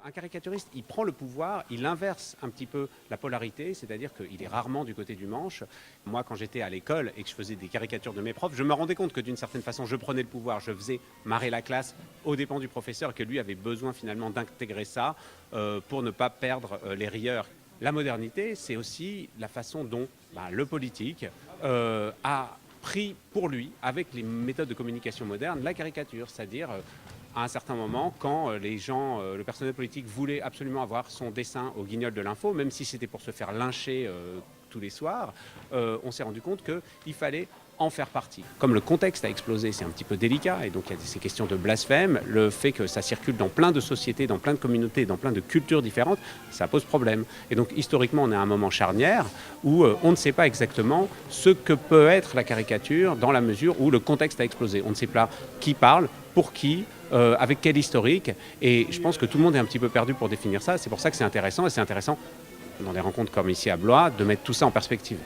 Un caricaturiste, il prend le pouvoir, il inverse un petit peu la polarité, c'est-à-dire qu'il est rarement du côté du manche. Moi, quand j'étais à l'école et que je faisais des caricatures de mes profs, je me rendais compte que d'une certaine façon, je prenais le pouvoir, je faisais marrer la classe aux dépens du professeur, et que lui avait besoin finalement d'intégrer ça pour ne pas perdre les rieurs. La modernité, c'est aussi la façon dont le politique a pris pour lui, avec les méthodes de communication modernes, la caricature, c'est-à-dire à un certain moment, quand les gens, le personnel politique voulait absolument avoir son dessin au Guignol de l'info, même si c'était pour se faire lyncher tous les soirs, on s'est rendu compte qu'il fallait en faire partie. Comme le contexte a explosé, c'est un petit peu délicat, et donc il y a ces questions de blasphème, le fait que ça circule dans plein de sociétés, dans plein de communautés, dans plein de cultures différentes, ça pose problème. Et donc historiquement, on est à un moment charnière où on ne sait pas exactement ce que peut être la caricature dans la mesure où le contexte a explosé. On ne sait pas qui parle, pour qui, avec quel historique, et je pense que tout le monde est un petit peu perdu pour définir ça. C'est pour ça que c'est intéressant, et c'est intéressant dans des rencontres comme ici à Blois, de mettre tout ça en perspective.